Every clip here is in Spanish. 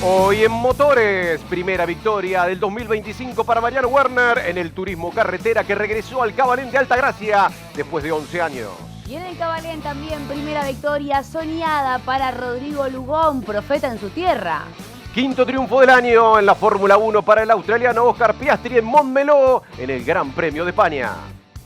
Hoy en Motores, primera victoria del 2025 para Mariano Werner en el turismo carretera que regresó al Cabalén de Altagracia después de 11 años. Y en el Cabalén también primera victoria soñada para Rodrigo Lugón, profeta en su tierra. Quinto triunfo del año en la Fórmula 1 para el australiano Oscar Piastri en Montmeló en el Gran Premio de España.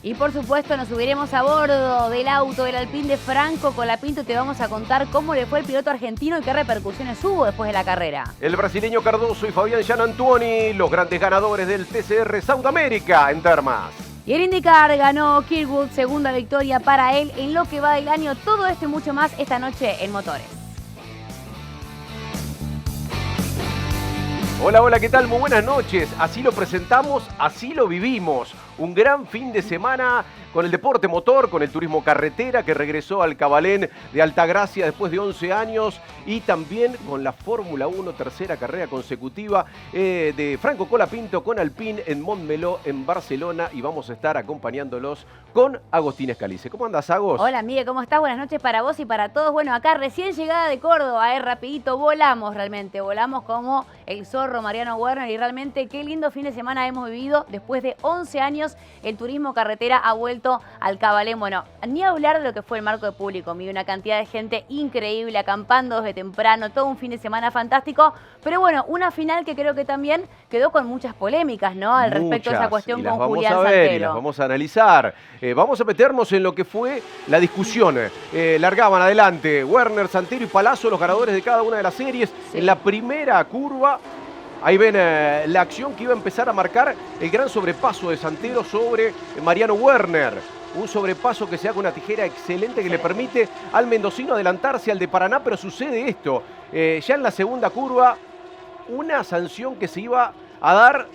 Y por supuesto nos subiremos a bordo del auto del Alpine de Franco Colapinto y te vamos a contar cómo le fue el piloto argentino y qué repercusiones hubo después de la carrera. El brasileño Cardoso y Fabián Gianantuoni, los grandes ganadores del TCR Sudamérica en Termas. Y el IndyCar ganó Kirkwood, segunda victoria para él en lo que va del año. Todo esto y mucho más esta noche en Motores. Hola, hola, ¿qué tal? Muy buenas noches. Así lo presentamos, así lo vivimos. Un gran fin de semana con el deporte motor, con el turismo carretera que regresó al Cabalén de Altagracia después de 11 años y también con la Fórmula 1, tercera carrera consecutiva de Franco Colapinto con Alpine en Montmeló, en Barcelona, y vamos a estar acompañándolos con Agostín Escalice. ¿Cómo andás, Agos? Hola, Miguel, ¿cómo estás? Buenas noches para vos y para todos. Bueno, acá recién llegada de Córdoba, rapidito, volamos realmente, volamos como el zorro Mariano Werner y realmente qué lindo fin de semana hemos vivido. Después de 11 años, el turismo carretera ha vuelto al Cabalén. Bueno, ni hablar de lo que fue el marco de público, Miguel, una cantidad de gente increíble, acampando desde temprano, todo un fin de semana fantástico, pero bueno, una final que creo que también quedó con muchas polémicas, ¿no? Al respecto de esa cuestión con Julián Santero. Y las vamos a analizar. Vamos a meternos en lo que fue la discusión. Largaban adelante Werner, Santero y Palazzo, los ganadores de cada una de las series. Sí. En la primera curva, ahí ven la acción que iba a empezar a marcar el gran sobrepaso de Santero sobre Mariano Werner. Un sobrepaso que se da con una tijera excelente que le permite al mendocino adelantarse al de Paraná, pero sucede esto. Ya en la segunda curva, una sanción que se iba a dar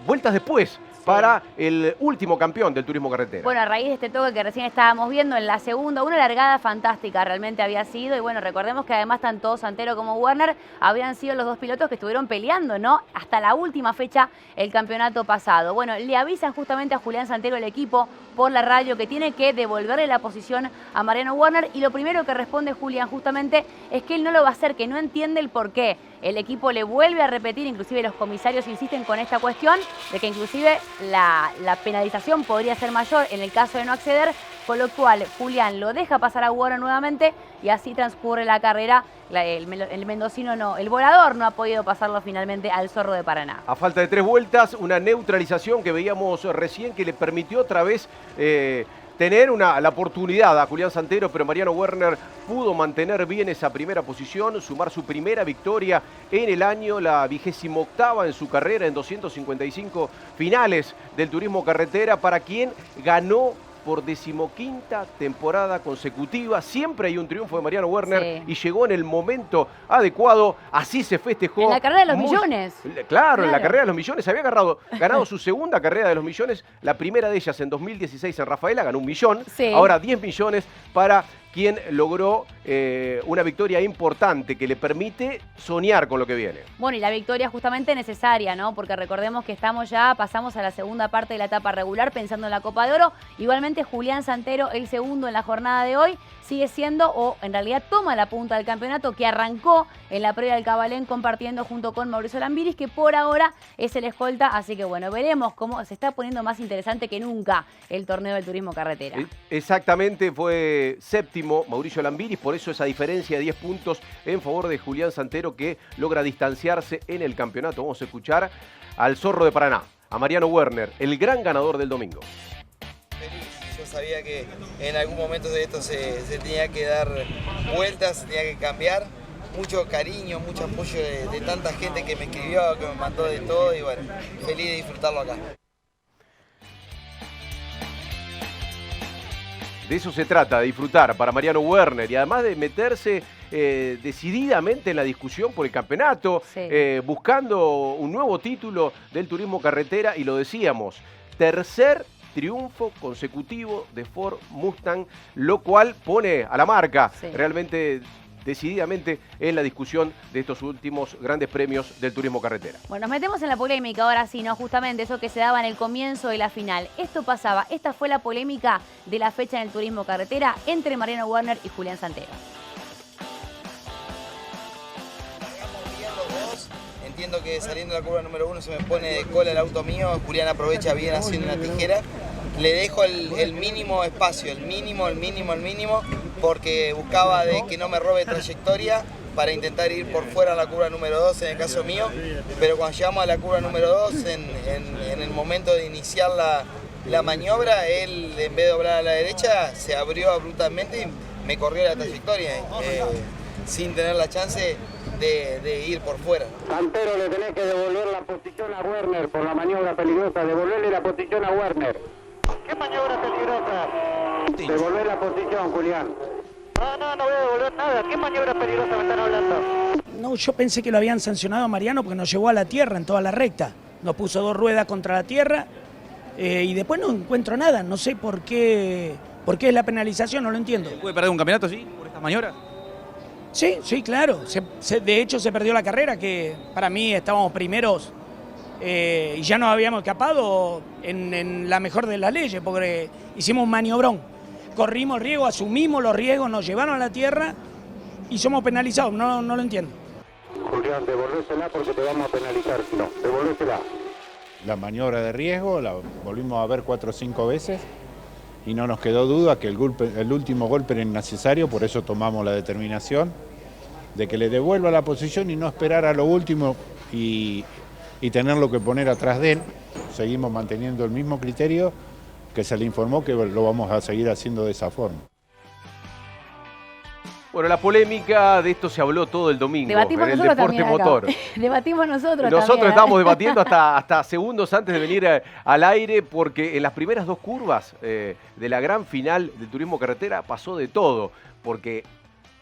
vueltas después para el último campeón del turismo carretera. Bueno, a raíz de este toque que recién estábamos viendo en la segunda, una largada fantástica realmente había sido. Y bueno, recordemos que además tanto Santero como Werner habían sido los dos pilotos que estuvieron peleando, ¿no? Hasta la última fecha el campeonato pasado. Bueno, le avisan justamente a Julián Santero, el equipo, por la radio que tiene que devolverle la posición a Mariano Werner. Y lo primero que responde Julián justamente es que él no lo va a hacer, que no entiende el porqué. El equipo le vuelve a repetir, inclusive los comisarios insisten con esta cuestión de que inclusive la penalización podría ser mayor en el caso de no acceder, con lo cual Julián lo deja pasar a Werner nuevamente y así transcurre la carrera. El mendocino no, el volador no ha podido pasarlo finalmente al zorro de Paraná. A falta de 3 vueltas, una neutralización que veíamos recién que le permitió otra vez tener la oportunidad a Julián Santero, pero Mariano Werner pudo mantener bien esa primera posición, sumar su primera victoria en el año, la 28ª en su carrera en 255 finales del turismo carretera, para quien ganó por 15ª temporada consecutiva. Siempre hay un triunfo de Mariano Werner, sí, y llegó en el momento adecuado. Así se festejó. En la carrera de los millones. Claro, en la carrera de los millones. Había ganado su segunda carrera de los millones. La primera de ellas en 2016 en Rafaela, ganó 1 millón. Sí. Ahora 10 millones para quien logró una victoria importante que le permite soñar con lo que viene. Bueno, y la victoria justamente necesaria, ¿no? Porque recordemos que pasamos a la segunda parte de la etapa regular pensando en la Copa de Oro. Igualmente Julián Santero, el segundo en la jornada de hoy, sigue siendo, o en realidad toma la punta del campeonato que arrancó en la previa del Cabalén compartiendo junto con Mauricio Lambiris, que por ahora es el escolta. Así que bueno, veremos cómo se está poniendo más interesante que nunca el torneo del turismo carretera. Exactamente, fue séptimo Mauricio Lambiris, por eso esa diferencia de 10 puntos en favor de Julián Santero, que logra distanciarse en el campeonato. Vamos a escuchar al zorro de Paraná, a Mariano Werner, el gran ganador del domingo. Feliz, yo sabía que en algún momento de esto se tenía que dar vueltas, se tenía que cambiar. Mucho cariño, mucho apoyo de tanta gente que me escribió, que me mandó de todo, y bueno, feliz de disfrutarlo acá. De eso se trata, de disfrutar para Mariano Werner y además de meterse decididamente en la discusión por el campeonato, sí, buscando un nuevo título del turismo carretera, y lo decíamos, tercer triunfo consecutivo de Ford Mustang, lo cual pone a la marca, sí, realmente decididamente en la discusión de estos últimos grandes premios del turismo carretera. Bueno, nos metemos en la polémica ahora sí, ¿no? Justamente eso que se daba en el comienzo de la final. Esto pasaba, esta fue la polémica de la fecha en el turismo carretera entre Mariano Werner y Julián Santero. entiendo que saliendo de la curva número 1 se me pone de cola el auto mío, Julián aprovecha bien haciendo una tijera, le dejo el mínimo espacio, el mínimo, porque buscaba de que no me robe trayectoria para intentar ir por fuera a la curva número 2 en el caso mío, pero cuando llegamos a la curva número 2, en el momento de iniciar la maniobra, él en vez de doblar a la derecha se abrió abruptamente y me corrió la trayectoria sin tener la chance de ir por fuera. Santero, le tenés que devolver la posición a Werner por la maniobra peligrosa, devolverle la posición a Werner. ¿Qué maniobra peligrosa? Devolver la posición, Julián. No voy a devolver nada. ¿Qué maniobra peligrosa me están hablando? No, yo pensé que lo habían sancionado a Mariano porque nos llevó a la tierra en toda la recta. Nos puso 2 ruedas contra la tierra y después no encuentro nada. No sé por qué es la penalización, no lo entiendo. ¿Puede perder un campeonato así por estas maniobras? Sí, claro. De hecho, se perdió la carrera, que para mí estábamos primeros y ya nos habíamos escapado en la mejor de las leyes, porque hicimos un maniobrón. Corrimos riesgo, asumimos los riesgos, nos llevaron a la tierra y somos penalizados. No lo entiendo. Julián, devolvésela porque te vamos a penalizar. No, devolvésela. La maniobra de riesgo la volvimos a ver 4 o 5 veces y no nos quedó duda que el último golpe era innecesario, por eso tomamos la determinación de que le devuelva la posición y no esperar a lo último y tenerlo que poner atrás de él. Seguimos manteniendo el mismo criterio que se le informó, que lo vamos a seguir haciendo de esa forma. Bueno, la polémica de esto se habló todo el domingo Debatimos en el nosotros deporte también acá. motor. Debatimos nosotros Nosotros también, estábamos debatiendo hasta segundos antes de venir al aire, porque en las primeras 2 curvas de la gran final del turismo carretera pasó de todo, porque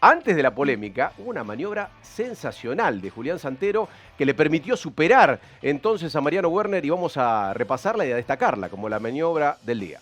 antes de la polémica hubo una maniobra sensacional de Julián Santero que le permitió superar entonces a Mariano Werner, y vamos a repasarla y a destacarla como la maniobra del día.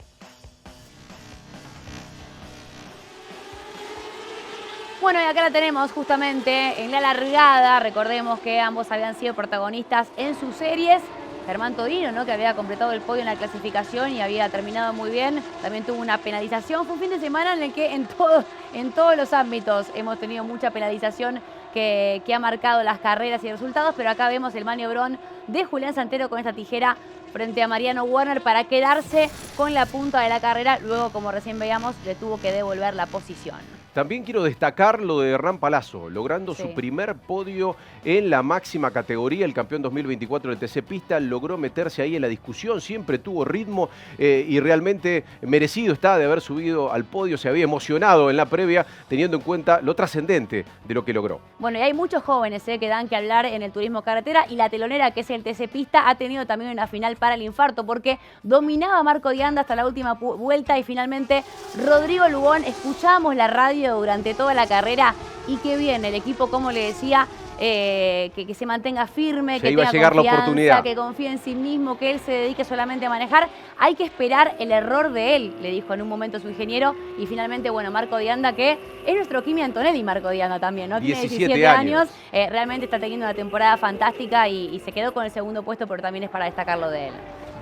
Bueno, y acá la tenemos justamente en la largada. Recordemos que ambos habían sido protagonistas en sus series. Germán Todino, ¿no?, que había completado el podio en la clasificación y había terminado muy bien, también tuvo una penalización. Fue un fin de semana en el que en todos los ámbitos hemos tenido mucha penalización que ha marcado las carreras y resultados, pero acá vemos el maniobrón de Julián Santero con esta tijera frente a Mariano Werner para quedarse con la punta de la carrera. Luego, como recién veíamos, le tuvo que devolver la posición. También quiero destacar lo de Hernán Palazzo, logrando su primer podio en la máxima categoría. El campeón 2024 del TC Pista logró meterse ahí en la discusión, siempre tuvo ritmo y realmente merecido está de haber subido al podio. Se había emocionado en la previa, teniendo en cuenta lo trascendente de lo que logró. Bueno, y hay muchos jóvenes que dan que hablar en el turismo carretera, y la telonera, que es el TC Pista, ha tenido también una final para el infarto, porque dominaba a Marco Dianda hasta la última vuelta y finalmente Rodrigo Lugón. Escuchábamos la radio durante toda la carrera y qué bien el equipo, como le decía, que se mantenga firme, que tenga confianza, que confíe en sí mismo, que él se dedique solamente a manejar. Hay que esperar el error de él, le dijo en un momento su ingeniero, y finalmente, bueno, Marco Dianda, que es nuestro Kimi Antonelli, Marco Dianda también, ¿no? Tiene 17 años, realmente está teniendo una temporada fantástica y se quedó con el segundo puesto, pero también es para destacarlo de él.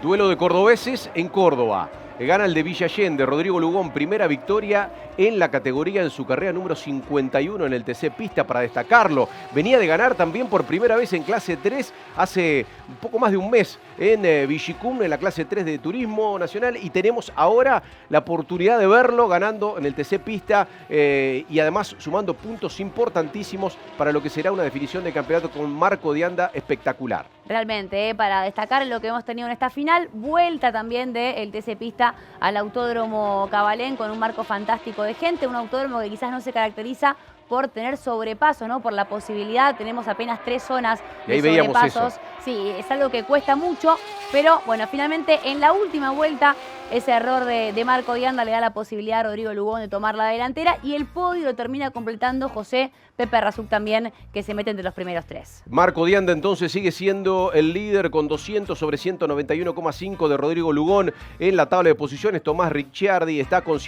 Duelo de cordobeses en Córdoba. Gana el de Villa Allende, Rodrigo Lugón, primera victoria en la categoría en su carrera número 51 en el TC Pista, para destacarlo. Venía de ganar también por primera vez en clase 3 hace un poco más de un mes en Villicum, en la clase 3 de Turismo Nacional, y tenemos ahora la oportunidad de verlo ganando en el TC Pista y además sumando puntos importantísimos para lo que será una definición de campeonato con Marco Dianda espectacular. Realmente, para destacar lo que hemos tenido en esta final, vuelta también del TC Pista al Autódromo Cabalén con un marco fantástico de gente, un autódromo que quizás no se caracteriza por tener sobrepaso, ¿no? Por la posibilidad, tenemos apenas 3 zonas de sobrepasos. Sí, es algo que cuesta mucho, pero bueno, finalmente en la última vuelta ese error de Marco Dianda le da la posibilidad a Rodrigo Lugón de tomar la delantera, y el podio lo termina completando José Pepe Razuk también, que se mete entre los primeros 3. Marco Dianda entonces sigue siendo el líder con 200 sobre 191,5 de Rodrigo Lugón en la tabla de posiciones. Tomás Ricciardi está con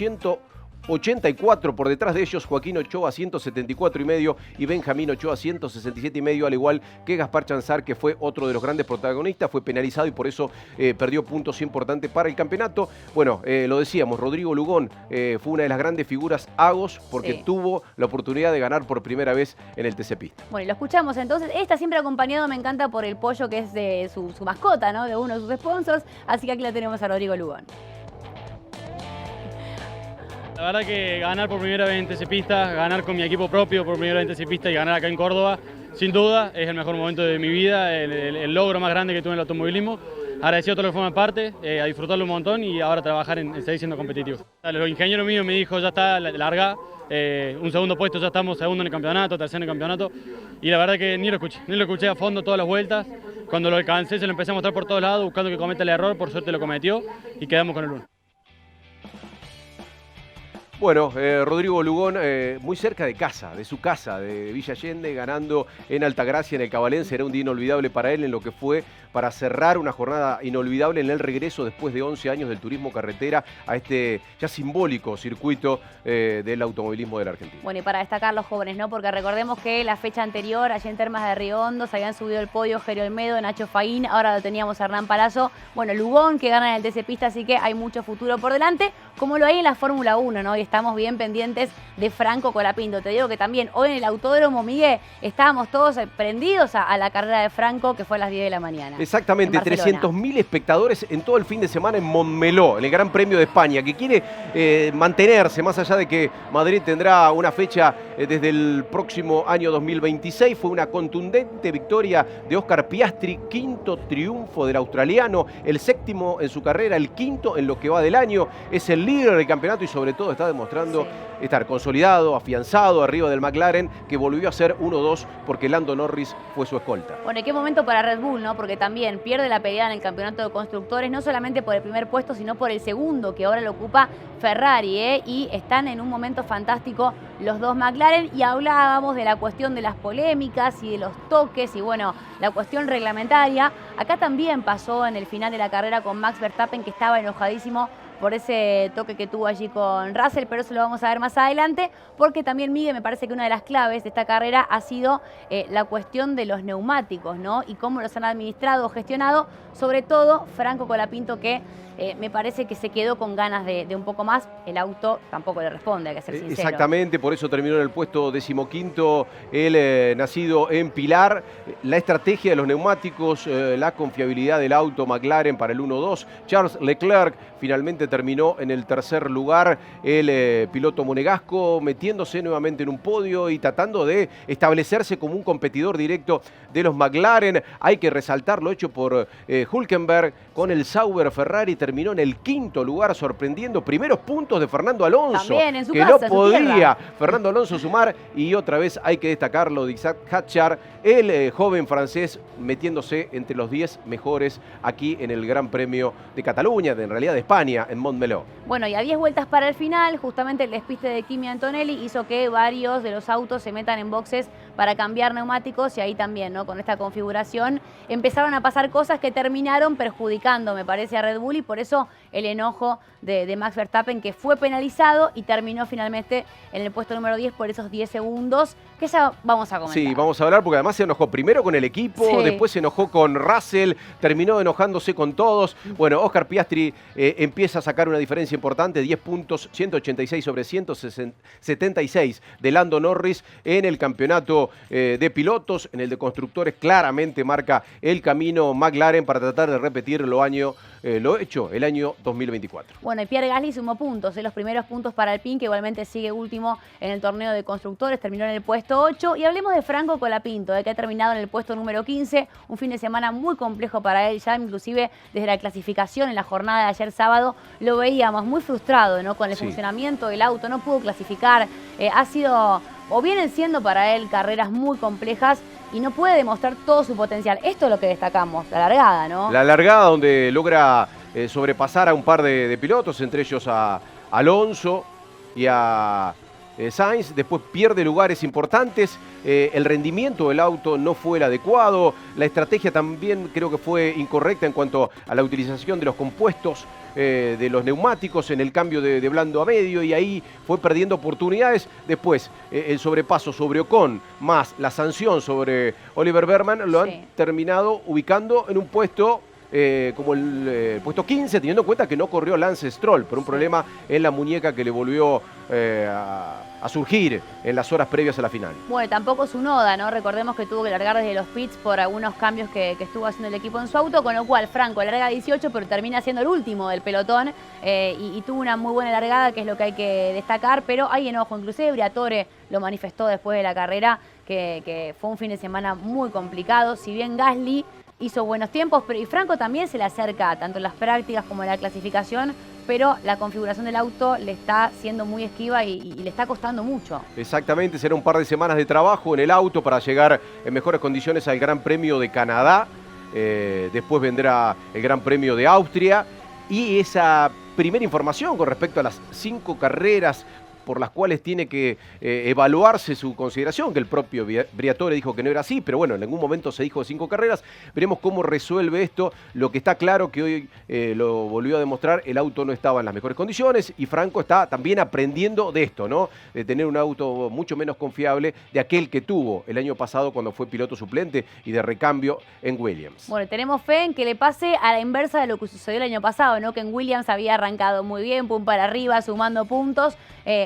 184. Por detrás de ellos, Joaquín Ochoa, 174,5 y Benjamín Ochoa, 167,5, al igual que Gaspar Chanzar, que fue otro de los grandes protagonistas, fue penalizado y por eso perdió puntos importantes para el campeonato. Bueno, lo decíamos, Rodrigo Lugón fue una de las grandes figuras Agos porque tuvo la oportunidad de ganar por primera vez en el TC Pista. Bueno, y lo escuchamos entonces. Está siempre acompañado, me encanta, por el pollo que es de su mascota, ¿no? De uno de sus sponsors. Así que aquí la tenemos a Rodrigo Lugón. La verdad que ganar por primera vez en TC Pista, ganar con mi equipo propio por primera vez en TC Pista y ganar acá en Córdoba, sin duda es el mejor momento de mi vida, el logro más grande que tuve en el automovilismo. Agradecido a todo lo que forma parte, a disfrutarlo un montón y ahora trabajar en seguir siendo competitivo. Los ingenieros míos me dijo, ya está, larga, un segundo puesto, ya estamos segundo en el campeonato, tercero en el campeonato, y la verdad que ni lo escuché a fondo todas las vueltas. Cuando lo alcancé se lo empecé a mostrar por todos lados, buscando que cometa el error, por suerte lo cometió y quedamos con el 1. Bueno, Rodrigo Lugón, muy cerca de casa, de su casa, de Villa Allende, ganando en Altagracia, en el Cabalense. Era un día inolvidable para él en lo que fue para cerrar una jornada inolvidable en el regreso después de 11 años del turismo carretera a este ya simbólico circuito del automovilismo de la Argentina. Bueno, y para destacar los jóvenes, ¿no? Porque recordemos que la fecha anterior, allí en Termas de Río Hondo, se habían subido el podio Gerio Olmedo, Nacho Faín, ahora lo teníamos a Hernán Palazzo. Bueno, Lugón que gana en el TC Pista, así que hay mucho futuro por delante, como lo hay en la Fórmula 1, ¿no? Y estamos bien pendientes de Franco Colapinto. Te digo que también hoy en el autódromo, Miguel, estábamos todos prendidos a la carrera de Franco, que fue a las 10 de la mañana. Exactamente, 300.000 espectadores en todo el fin de semana en Montmeló, en el Gran Premio de España, que quiere mantenerse, más allá de que Madrid tendrá una fecha desde el próximo año 2026. Fue una contundente victoria de Oscar Piastri, quinto triunfo del australiano, el séptimo en su carrera, el quinto en lo que va del año. Es el líder del campeonato y sobre todo está demostrando estar consolidado, afianzado arriba del McLaren, que volvió a ser 1-2 porque Lando Norris fue su escolta. Bueno, y qué momento para Red Bull, ¿no? Porque también pierde la pelea en el campeonato de constructores, no solamente por el primer puesto, sino por el segundo, que ahora lo ocupa Ferrari, y están en un momento fantástico los dos McLaren. Y hablábamos de la cuestión de las polémicas y de los toques y, bueno, la cuestión reglamentaria. Acá también pasó en el final de la carrera con Max Verstappen, que estaba enojadísimo por ese toque que tuvo allí con Russell, pero eso lo vamos a ver más adelante, porque también, Miguel, me parece que una de las claves de esta carrera ha sido la cuestión de los neumáticos, ¿no? Y cómo los han administrado o gestionado, sobre todo Franco Colapinto, que me parece que se quedó con ganas de un poco más. El auto tampoco le responde, hay que ser sincero. Exactamente, por eso terminó en el puesto 15º, él nacido en Pilar. La estrategia de los neumáticos, la confiabilidad del auto McLaren para el 1-2. Charles Leclerc finalmente terminó en el tercer lugar, el piloto monegasco metiéndose nuevamente en un podio y tratando de establecerse como un competidor directo de los McLaren. Hay que resaltar lo hecho por Hülkenberg con el Sauber Ferrari, terminó en el quinto lugar, sorprendiendo. Primeros puntos de Fernando Alonso, también en su que casa, no podía Fernando Alonso sumar, y otra vez hay que destacarlo de Isaac Hatchard, el joven francés metiéndose entre los 10 mejores aquí en el Gran Premio de Cataluña, en realidad de España, en Montmeló. Bueno, y a 10 vueltas para el final, justamente el despiste de Kimi Antonelli hizo que varios de los autos se metan en boxes para cambiar neumáticos, y ahí también, ¿no? Con esta configuración empezaron a pasar cosas que terminaron perjudicando, me parece, a Red Bull, y por eso el enojo de Max Verstappen, que fue penalizado y terminó finalmente en el puesto número 10 por esos 10 segundos, que ya vamos a comentar. Sí, vamos a hablar, porque además se enojó primero con el equipo, después se enojó con Russell, terminó enojándose con todos. Bueno, Oscar Piastri empieza a sacar una diferencia importante, 10 puntos, 186 sobre 176 de Lando Norris en el campeonato de pilotos. En el de constructores claramente marca el camino McLaren para tratar de repetir lo hecho el año 2024. Bueno, y Pierre Gasly sumó puntos, los primeros puntos para Alpine, que igualmente sigue último en el torneo de constructores, terminó en el puesto 8. Y hablemos de Franco Colapinto, que ha terminado en el puesto número 15, un fin de semana muy complejo para él, ya inclusive desde la clasificación en la jornada de ayer sábado lo veíamos muy frustrado, ¿no? Con el funcionamiento del auto, no pudo clasificar, ha sido, o vienen siendo para él, carreras muy complejas y no puede demostrar todo su potencial. Esto es lo que destacamos, la largada, ¿no? La largada, donde logra sobrepasar a un par de pilotos, entre ellos a Alonso y a Sainz. Después pierde lugares importantes, el rendimiento del auto no fue el adecuado, la estrategia también creo que fue incorrecta en cuanto a la utilización de los compuestos de los neumáticos en el cambio de blando a medio y ahí fue perdiendo oportunidades. Después, el sobrepaso sobre Ocon más la sanción sobre Oliver Behrman lo han terminado ubicando en un puesto como el puesto 15, teniendo en cuenta que no corrió Lance Stroll por un problema en la muñeca que le volvió a surgir en las horas previas a la final. Bueno, tampoco Tsunoda, ¿no? Recordemos que tuvo que largar desde los pits por algunos cambios que estuvo haciendo el equipo en su auto, con lo cual Franco larga 18, pero termina siendo el último del pelotón y tuvo una muy buena largada, que es lo que hay que destacar, pero hay enojo. Inclusive Briatore lo manifestó después de la carrera, que fue un fin de semana muy complicado. Si bien Gasly hizo buenos tiempos, pero y Franco también se le acerca tanto en las prácticas como en la clasificación, pero la configuración del auto le está siendo muy esquiva y le está costando mucho. Exactamente, será un par de semanas de trabajo en el auto para llegar en mejores condiciones al Gran Premio de Canadá. Después vendrá el Gran Premio de Austria y esa primera información con respecto a las 5 carreras por las cuales tiene que evaluarse su consideración, que el propio Briatore dijo que no era así, pero bueno, en algún momento se dijo 5 carreras. Veremos cómo resuelve esto. Lo que está claro que hoy lo volvió a demostrar, el auto no estaba en las mejores condiciones y Franco está también aprendiendo de esto, ¿no? De tener un auto mucho menos confiable de aquel que tuvo el año pasado cuando fue piloto suplente y de recambio en Williams. Bueno, tenemos fe en que le pase a la inversa de lo que sucedió el año pasado, ¿no? Que en Williams había arrancado muy bien, pum para arriba, sumando puntos.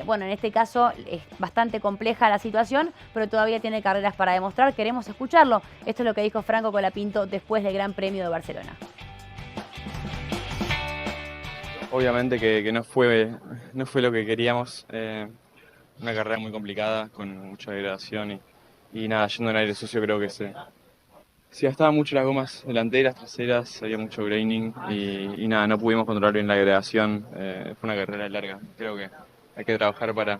Bueno, en este caso es bastante compleja la situación, pero todavía tiene carreras para demostrar. Queremos escucharlo. Esto es lo que dijo Franco Colapinto después del Gran Premio de Barcelona. Obviamente que no fue lo que queríamos. Una carrera muy complicada, con mucha degradación y nada, yendo en aire sucio creo que se gastaban mucho las gomas delanteras, traseras, había mucho graining y nada, no pudimos controlar bien la degradación. Fue una carrera larga. Creo que hay que trabajar para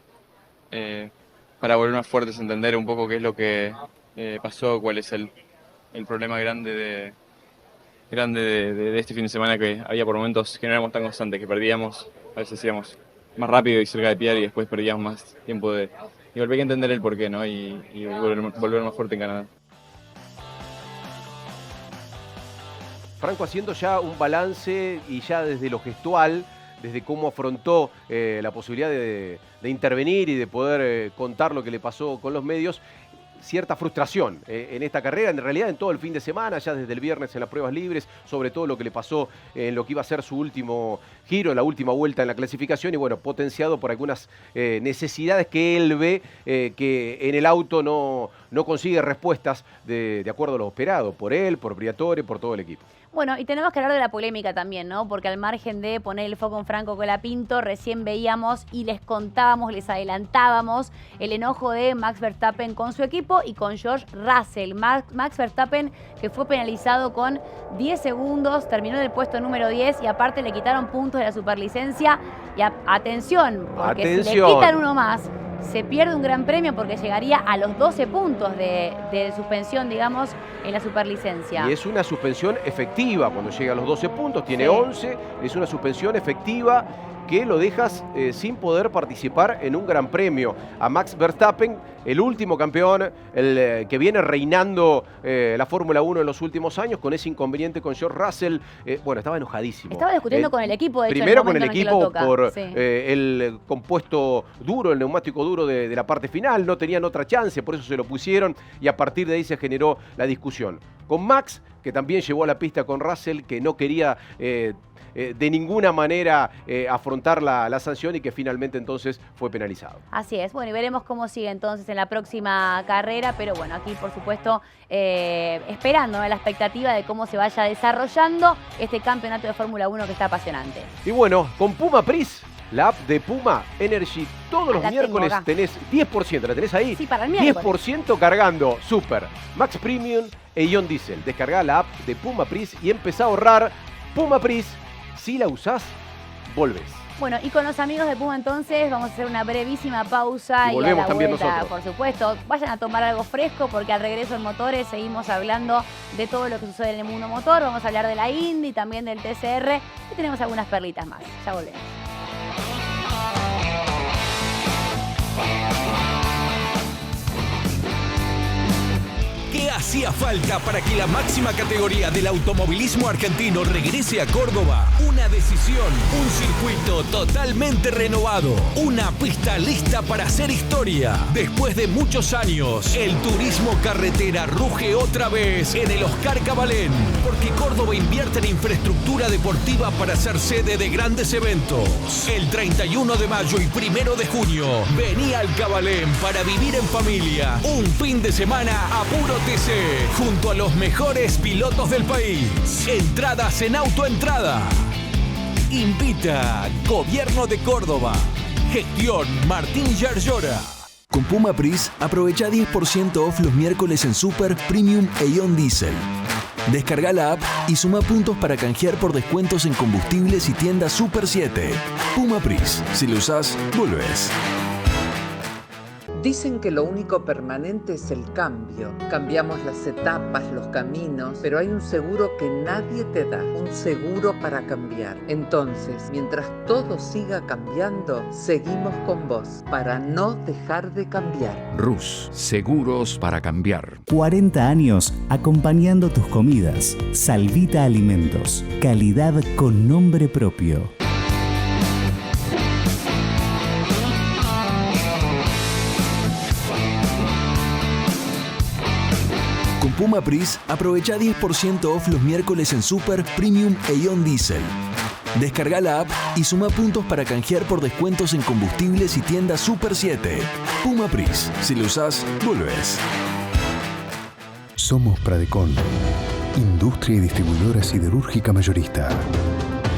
volver más fuertes, entender un poco qué es lo que pasó, cuál es el problema grande de este fin de semana, que había por momentos que no éramos tan constantes, que perdíamos, a veces íbamos más rápido y cerca de Pierre y después perdíamos más tiempo y volver a entender el porqué, ¿no? Y volver más fuerte en Canadá. Franco haciendo ya un balance y ya desde lo gestual, desde cómo afrontó la posibilidad de intervenir y de poder contar lo que le pasó con los medios, cierta frustración en esta carrera, en realidad en todo el fin de semana, ya desde el viernes en las pruebas libres, sobre todo lo que le pasó en lo que iba a ser su último giro, la última vuelta en la clasificación y bueno, potenciado por algunas necesidades que él ve que en el auto no consigue respuestas de acuerdo a lo esperado, por él, por Briatore, por todo el equipo. Bueno, y tenemos que hablar de la polémica también, ¿no? Porque al margen de poner el foco en Franco Colapinto, recién veíamos y les contábamos, les adelantábamos el enojo de Max Verstappen con su equipo y con George Russell. Max Verstappen, que fue penalizado con 10 segundos, terminó en el puesto número 10 y aparte le quitaron puntos de la superlicencia. Y atención, porque si le quitan uno más, se pierde un gran premio porque llegaría a los 12 puntos de suspensión, digamos, en la superlicencia. Y es una suspensión efectiva cuando llega a los 12 puntos, tiene 11, es una suspensión efectiva que lo dejas sin poder participar en un gran premio. A Max Verstappen, el último campeón, el que viene reinando la Fórmula 1 en los últimos años, con ese inconveniente con George Russell. Bueno, estaba enojadísimo. Estaba discutiendo con el equipo, de hecho, primero con el equipo por sí. El compuesto duro, el neumático duro de la parte final. No tenían otra chance, por eso se lo pusieron y a partir de ahí se generó la discusión. Con Max, que también llevó a la pista con Russell, que no quería de ninguna manera afrontar la sanción y que finalmente entonces fue penalizado. Así es, bueno, y veremos cómo sigue entonces en la próxima carrera, pero bueno, aquí por supuesto esperando la expectativa de cómo se vaya desarrollando este campeonato de Fórmula 1 que está apasionante. Y bueno, con Puma Pris, la app de Puma Energy, todos los miércoles tenés 10%, ¿la tenés ahí? Sí, para el miércoles. 10% cargando Super, Max Premium e Ion Diesel. Descargá la app de Puma Pris y empezá a ahorrar. Puma Pris, si la usás, volvés. Bueno, y con los amigos de Puma entonces vamos a hacer una brevísima pausa y volvemos a la también vuelta, nosotros. por supuesto. Vayan a tomar algo fresco porque al regreso en Motores seguimos hablando de todo lo que sucede en el mundo motor. Vamos a hablar de la Indy, también del TCR y tenemos algunas perlitas más. Ya volvemos. ¿Qué Hacía falta para que la máxima categoría del automovilismo argentino regrese a Córdoba. Una decisión, un circuito totalmente renovado, una pista lista para hacer historia. Después de muchos años, el turismo carretera ruge otra vez en el Oscar Cabalén, porque Córdoba invierte en infraestructura deportiva para ser sede de grandes eventos. El 31 de mayo y 1 de junio, vení al Cabalén para vivir en familia un fin de semana a puro TC, junto a los mejores pilotos del país. Entradas en Autoentrada. Invita Gobierno de Córdoba. Gestión Martín Yarlora. Con Puma Pris, aprovecha 10% off los miércoles en Super, Premium e Ion Diesel. Descarga la app y suma puntos para canjear por descuentos en combustibles y tiendas Super 7. Puma Pris, si lo usás, volvés. Dicen que lo único permanente es el cambio. Cambiamos las etapas, los caminos, pero hay un seguro que nadie te da, un seguro para cambiar. Entonces, mientras todo siga cambiando, seguimos con vos, para no dejar de cambiar. Rus, seguros para cambiar. 40 años acompañando tus comidas. Salvita Alimentos, calidad con nombre propio. Con Puma Pris, aprovecha 10% off los miércoles en Super, Premium e Ion Diesel. Descarga la app y suma puntos para canjear por descuentos en combustibles y tiendas Super 7. Puma Pris, si lo usás, volvés. Somos Pradecon, industria y distribuidora siderúrgica mayorista.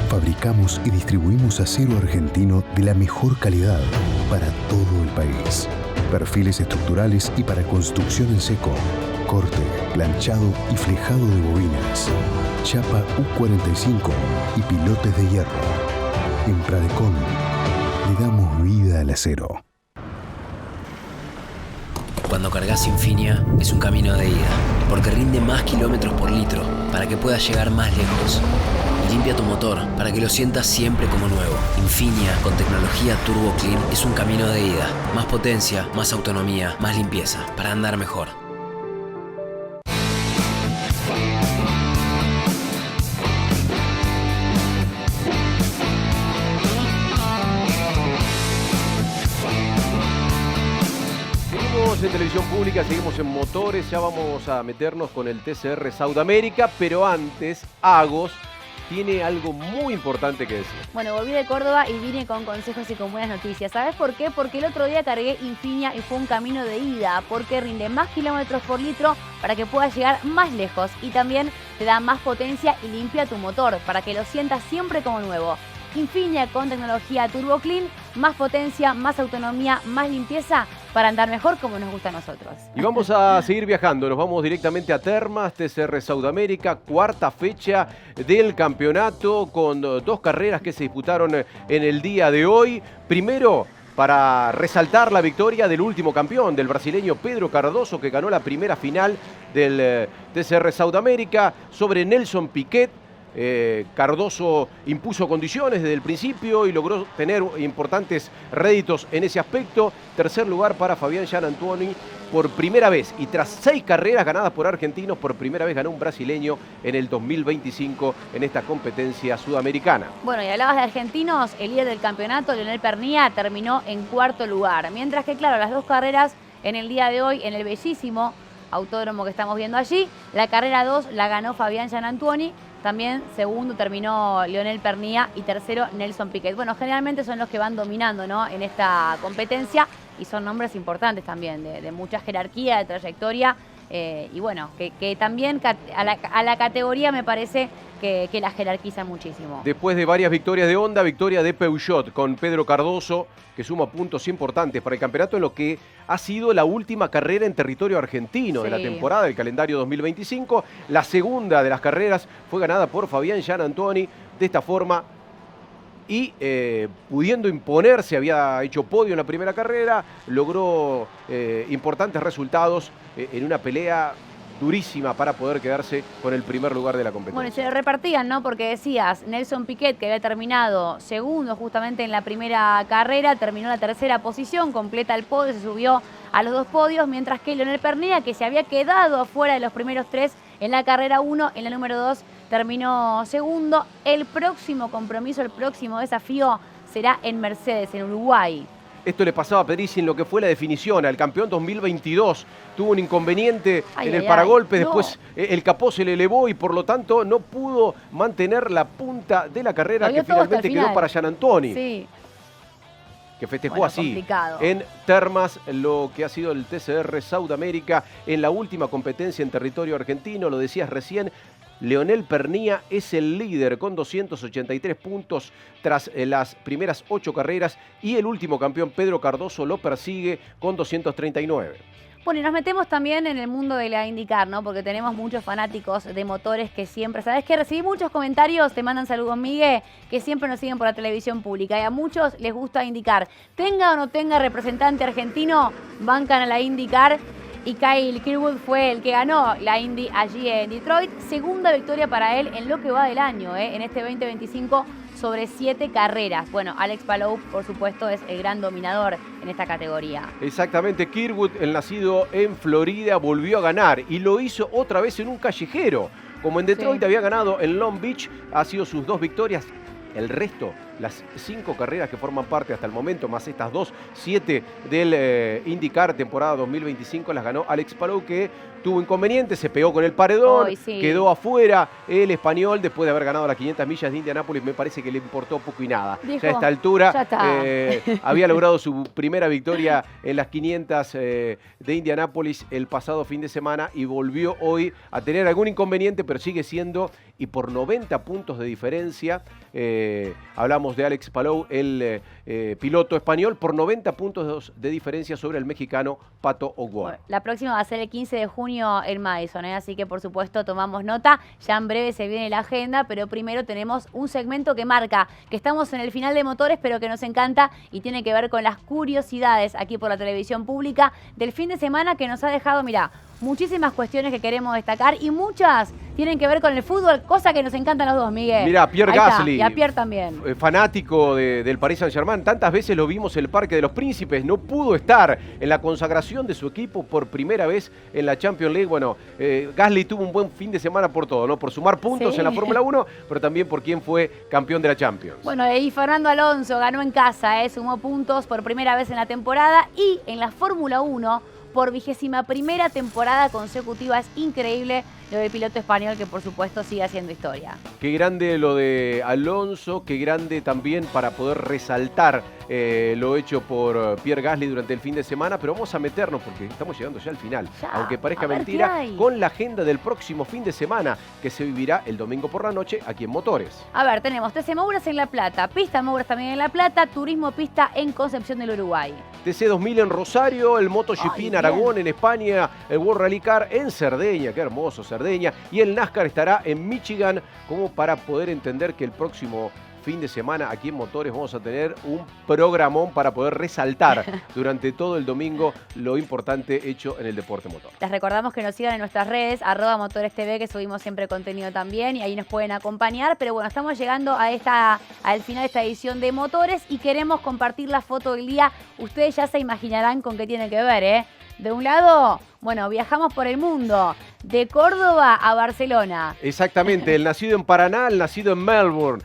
Fabricamos y distribuimos acero argentino de la mejor calidad para todo el país. Perfiles estructurales y para construcción en seco. Corte, planchado y flejado de bobinas. Chapa U45 y pilotes de hierro. En Pradecon le damos vida al acero. Cuando cargas Infinia es un camino de ida, porque rinde más kilómetros por litro para que puedas llegar más lejos. Y limpia tu motor para que lo sientas siempre como nuevo. Infinia con tecnología Turbo Clean es un camino de ida. Más potencia, más autonomía, más limpieza para andar mejor. En televisión pública, seguimos en motores, ya vamos a meternos con el TCR Sudamérica, pero antes, Agos tiene algo muy importante que decir. Bueno, volví de Córdoba y vine con consejos y con buenas noticias. ¿Sabes por qué? Porque el otro día cargué Infinia y fue un camino de ida, porque rinde más kilómetros por litro para que puedas llegar más lejos y también te da más potencia y limpia tu motor para que lo sientas siempre como nuevo. Infinia con tecnología Turbo Clean, más potencia, más autonomía, más limpieza para andar mejor como nos gusta a nosotros. Y vamos a seguir viajando, nos vamos directamente a Termas, TCR Sudamérica, cuarta fecha del campeonato con dos carreras que se disputaron en el día de hoy. Primero, para resaltar la victoria del último campeón, del brasileño Pedro Cardoso, que ganó la primera final del TCR Sudamérica sobre Nelson Piquet. Cardoso impuso condiciones desde el principio y logró tener importantes réditos en ese aspecto. Tercer lugar para Fabián Gianantoni por primera vez y tras 6 carreras ganadas por argentinos, por primera vez ganó un brasileño en el 2025 en esta competencia sudamericana. Bueno, y hablabas de argentinos, el líder del campeonato, Leonel Pernía, terminó en cuarto lugar. Mientras que, claro, las dos carreras en el día de hoy, en el bellísimo autódromo que estamos viendo allí, la carrera 2 la ganó Fabián Gianantoni. También segundo terminó Leonel Pernía y tercero Nelson Piquet. Bueno, generalmente son los que van dominando, ¿no?, en esta competencia y son nombres importantes también, de mucha jerarquía, de trayectoria. Y bueno, que también a la categoría me parece que la jerarquiza muchísimo. Después de varias victorias de Honda, victoria de Peugeot con Pedro Cardoso, que suma puntos importantes para el campeonato en lo que ha sido la última carrera en territorio argentino de la temporada, del calendario 2025. La segunda de las carreras fue ganada por Fabián Gianantoni de esta forma y pudiendo imponerse, había hecho podio en la primera carrera, logró importantes resultados en una pelea durísima para poder quedarse con el primer lugar de la Bueno, y competencia. se lo repartían, ¿no? Porque decías, Nelson Piquet, que había terminado segundo justamente en la primera carrera, terminó en la tercera posición, completa el podio, se subió a los 2 podios, mientras que Leonel Pernía, que se había quedado afuera de los primeros 3 en la carrera 1, en la número 2 terminó segundo. El próximo compromiso, el próximo desafío será en Mercedes, en Uruguay. Esto le pasaba a Pedrici en lo que fue la definición. Al campeón 2022 tuvo un inconveniente en el paragolpe. Después el capó se le elevó y por lo tanto no pudo mantener la punta de la carrera que finalmente quedó para Gianantoni. Sí. Que festejó así complicado. en Termas lo que ha sido el TCR Sudamérica en la última competencia en territorio argentino. Lo decías recién, Leonel Pernía es el líder con 283 puntos tras las primeras 8 carreras y el último campeón Pedro Cardoso lo persigue con 239. Bueno, y nos metemos también en el mundo de la IndyCar, ¿no? Porque tenemos muchos fanáticos de motores que siempre... ¿Sabes qué? Recibí muchos comentarios, te mandan saludos, Miguel, que siempre nos siguen por la televisión pública. Y a muchos les gusta IndyCar. Tenga o no tenga representante argentino, bancan a la IndyCar. Y Kyle Kirkwood fue el que ganó la Indy allí en Detroit. Segunda victoria para él en lo que va del año, en este 2025 sobre 7 carreras. Bueno, Alex Palou, por supuesto, es el gran dominador en esta categoría. Exactamente, Kirkwood, el nacido en Florida, volvió a ganar y lo hizo otra vez en un callejero. Como en Detroit había ganado en Long Beach, ha sido sus 2 victorias. El resto, las 5 carreras que forman parte hasta el momento, más estas 2, 7 del IndyCar temporada 2025, las ganó Alex Palou, que tuvo inconvenientes, se pegó con el paredón, quedó afuera. El español, después de haber ganado las 500 millas de Indianápolis, me parece que le importó poco y nada. Dijo, ya a esta altura ya está. había logrado su primera victoria en las 500 de Indianápolis el pasado fin de semana y volvió hoy a tener algún inconveniente, pero sigue siendo, y por 90 puntos de diferencia, hablamos de Alex Palou, el piloto español, por 90 puntos de diferencia sobre el mexicano Pato O'Ward. Bueno, la próxima va a ser el 15 de junio en Madison, así que por supuesto tomamos nota. Ya en breve se viene la agenda, pero primero tenemos un segmento que marca que estamos en el final de motores, pero que nos encanta y tiene que ver con las curiosidades aquí por la televisión pública del fin de semana, que nos ha dejado, mirá, muchísimas cuestiones que queremos destacar y muchas tienen que ver con el fútbol, cosa que nos encantan los dos, Miguel. Mirá, Pierre Gasly. Y a Pierre también. Fanático del Paris Saint-Germain. Tantas veces lo vimos en el Parque de los Príncipes. No pudo estar en la consagración de su equipo por primera vez en la Champions League. Bueno, Gasly tuvo un buen fin de semana por todo, ¿no? Por sumar puntos en la Fórmula 1, pero también por quién fue campeón de la Champions. Bueno, y Fernando Alonso ganó en casa, sumó puntos por primera vez en la temporada y en la Fórmula 1 por 21ª temporada consecutiva. Es increíble lo del piloto español, que por supuesto sigue haciendo historia. Qué grande lo de Alonso, qué grande también para poder resaltar lo hecho por Pierre Gasly durante el fin de semana, pero vamos a meternos porque estamos llegando ya al final, aunque parezca mentira, con la agenda del próximo fin de semana que se vivirá el domingo por la noche aquí en Motores. A ver, tenemos TC Mouras en La Plata, Pista Mouras también en La Plata, Turismo Pista en Concepción del Uruguay. TC 2000 en Rosario, el MotoGP en Aragón, en España, el World Rally Car en Cerdeña, qué hermoso Cerdeña, y el NASCAR estará en Michigan, como para poder entender que el próximo fin de semana aquí en Motores vamos a tener un programón para poder resaltar durante todo el domingo lo importante hecho en el deporte motor. Les recordamos que nos sigan en nuestras redes, @MotoresTV, que subimos siempre contenido también y ahí nos pueden acompañar. Pero bueno, estamos llegando al final de esta edición de Motores y queremos compartir la foto del día. Ustedes ya se imaginarán con qué tiene que ver, De un lado, bueno, viajamos por el mundo, de Córdoba a Barcelona. Exactamente, el nacido en Paraná, el nacido en Melbourne.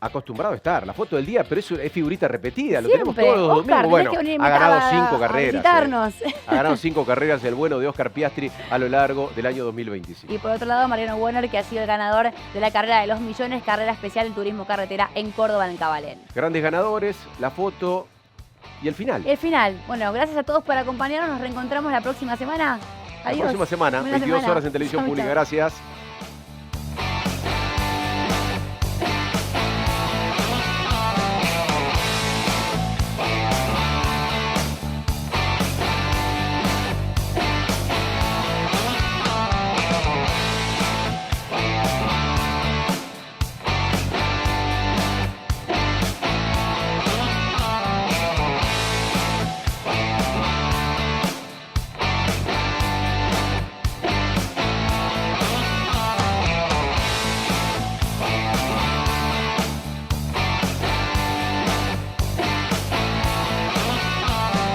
Acostumbrado a estar, la foto del día, pero eso es figurita repetida, lo tenemos todos los domingos. Bueno, ha ganado 5 carreras. Ha ganado 5 carreras el bueno de Oscar Piastri a lo largo del año 2025. Y por otro lado, Mariano Werner, que ha sido el ganador de la carrera de los millones, carrera especial del turismo carretera en Córdoba, en Cabalén. Grandes ganadores, la foto y el final. El final. Bueno, gracias a todos por acompañarnos, nos reencontramos la próxima semana. Adiós. La próxima semana, 22 horas en televisión pública. Gracias.